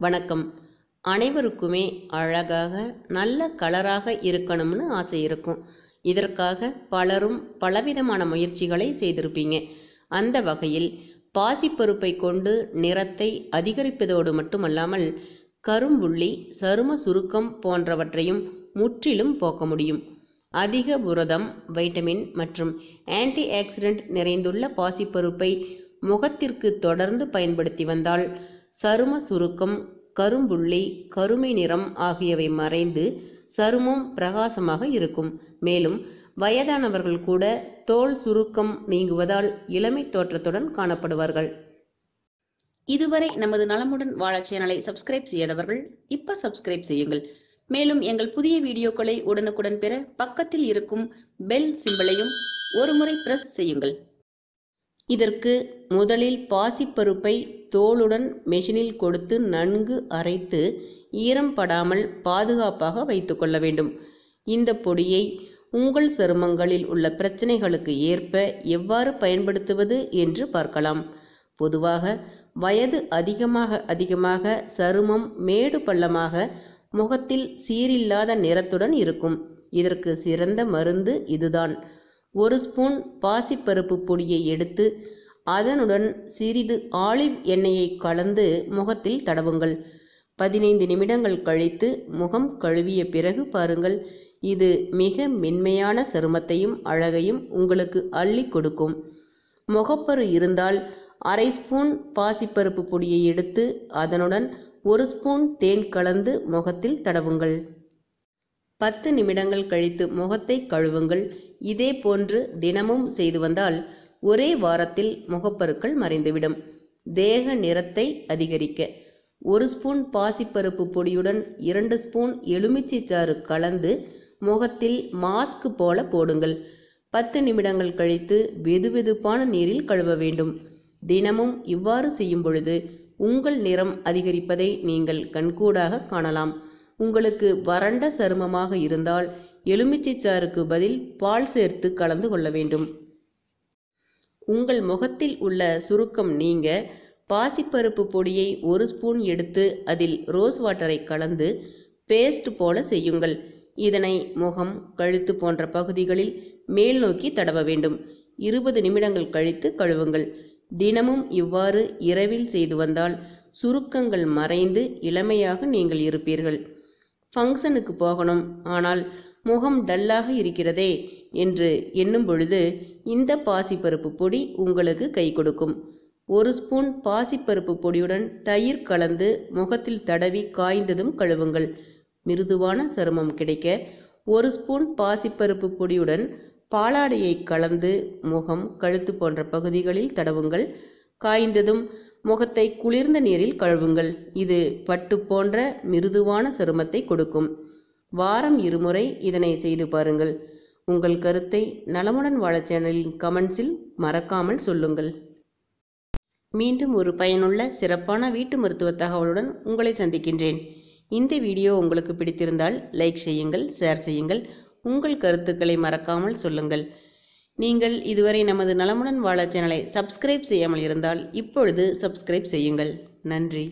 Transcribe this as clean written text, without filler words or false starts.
வணக்கம். அனைவருக்குமே அழகாக நல்ல கலராக இருக்கணும்னு ஆசை இருக்கும். இதற்காக பலரும் பலவிதமான முயற்சிகளை செய்திருப்பீங்க. அந்த வகையில் பாசிப்பருப்பை கொண்டு நிறத்தை அதிகரிப்பதோடு மட்டுமல்லாமல் கரும்புள்ளி, சரும சுருக்கம் போன்றவற்றையும் முற்றிலும் போக்க முடியும். அதிக புரதம், வைட்டமின் மற்றும் ஆன்டி ஆக்சிடென்ட் நிறைந்துள்ள பாசிப்பருப்பை முகத்திற்கு தொடர்ந்து பயன்படுத்தி வந்தால் சரும சுருக்கம், கரும்புள்ளி, கருமை நிறம் ஆகியவை மறைந்து சருமம் பிரகாசமாக இருக்கும். மேலும் வயதானவர்கள் கூட தோல் சுருக்கம் நீங்குவதால் இளமை தோற்றத்துடன் காணப்படுவார்கள். இதுவரை நமது நலமுடன் வாழ சேனலை சப்ஸ்கிரைப் செய்யாதவர்கள் இப்ப சப்ஸ்கிரைப் செய்யுங்கள். மேலும் எங்கள் புதிய வீடியோக்களை உடனுக்குடன் பெற பக்கத்தில் இருக்கும் பெல் சிம்பலையும் ஒருமுறை பிரஸ் செய்யுங்கள். இதற்கு முதலில் பாசிப்பருப்பை தோலுடன் மெஷினில் கொடுத்து நன்கு அரைத்து ஈரம் படாமல் பாதுகாப்பாக வைத்து கொள்ள வேண்டும். இந்த பொடியை உங்கள் சருமங்களில் உள்ள பிரச்சனைகளுக்கு ஏற்ப எவ்வாறு பயன்படுத்துவது என்று பார்க்கலாம். பொதுவாக வயது அதிகமாக சருமம் மேடு பள்ளமாக முகத்தில் சீரில்லாத நிறத்துடன் இருக்கும். இதற்கு சிறந்த மருந்து இதுதான். 1 ஸ்பூன் பாசிப்பருப்பு பொடியை எடுத்து அதனுடன் சிறிது ஆலிவ் எண்ணெயை கலந்து முகத்தில் தடவுங்கள். 15 நிமிடங்கள் கழித்து முகம் கழுவிய பிறகு பாருங்கள். இது மிக மென்மையான சருமத்தையும் அழகையும் உங்களுக்கு அள்ளி கொடுக்கும். முகப்பரு இருந்தால் 1/2 ஸ்பூன் பாசிப்பருப்பு பொடியை எடுத்து அதனுடன் 1 ஸ்பூன் தேன் கலந்து முகத்தில் தடவுங்கள். 10 நிமிடங்கள் கழித்து முகத்தை கழுவுங்கள். இதே போன்று தினமும் செய்து வந்தால் ஒரே வாரத்தில் முகப்பருக்கள் மறைந்துவிடும். தேக நிறத்தை அதிகரிக்க 1 ஸ்பூன் பாசிப்பருப்பு பொடியுடன் 2 ஸ்பூன் எலுமிச்சை சாறு கலந்து முகத்தில் மாஸ்க் போல போடுங்கள். 10 நிமிடங்கள் கழித்து வெதுவெதுப்பான நீரில் கழுவ வேண்டும். தினமும் இவ்வாறு செய்யும் பொழுது உங்கள் நிறம் அதிகரிப்பதை நீங்கள் கண்கூடாக காணலாம். உங்களுக்கு வறண்ட சருமமாக இருந்தால் எலுமிச்சை சாறுக்கு பதில் பால் சேர்த்து கலந்து கொள்ள வேண்டும். உங்கள் முகத்தில் உள்ள சுருக்கம் நீங்க பாசிப்பருப்பு பொடியை 1 ஸ்பூன் எடுத்து அதில் ரோஸ் வாட்டரை கலந்து பேஸ்ட் போல செய்யுங்கள். இதனை முகம், கழுத்து போன்ற பகுதிகளில் மேல் நோக்கி தடவ வேண்டும். 20 நிமிடங்கள் கழித்து கழுவுங்கள். தினமும் இவ்வாறு இரவில் செய்து வந்தால் சுருக்கங்கள் மறைந்து இளமையாக நீங்கள் இருப்பீர்கள். ஃபங்க்ஷனுக்கு போகணும், ஆனால் முகம் டல்லாக இருக்கிறதே என்று எண்ணும் பொழுது இந்த பாசிப்பருப்பு பொடி உங்களுக்கு கை கொடுக்கும். 1 ஸ்பூன் பாசிப்பருப்பு பொடியுடன் தயிர் கலந்து முகத்தில் தடவி காய்ந்ததும் கழுவுங்கள். மிருதுவான சருமம் கிடைக்க 1 ஸ்பூன் பாசிப்பருப்பு பொடியுடன் பாலாடையை கலந்து முகம், கழுத்து போன்ற பகுதிகளில் தடவுங்கள். காய்ந்ததும் முகத்தை குளிர்ந்த நீரில் கழுவுங்கள். இது பட்டு போன்ற மிருதுவான சருமத்தை கொடுக்கும். வாரம் 2 முறை இதனை செய்து பாருங்கள். உங்கள் கருத்தை நலமுடன் வாழ சேனலின் கமெண்ட்ஸில் மறக்காமல் சொல்லுங்கள். மீண்டும் ஒரு பயனுள்ள சிறப்பான வீட்டு மருத்துவ தகவலுடன் உங்களை சந்திக்கின்றேன். இந்த வீடியோ உங்களுக்கு பிடித்திருந்தால் லைக் செய்யுங்கள், ஷேர் செய்யுங்கள். உங்கள் கருத்துக்களை மறக்காமல் சொல்லுங்கள். நீங்கள் இதுவரை நமது நலமுடன் வாழ சேனலை சப்ஸ்கிரைப் செய்யாமல் இருந்தால் இப்பொழுது சப்ஸ்கிரைப் செய்யுங்கள். நன்றி.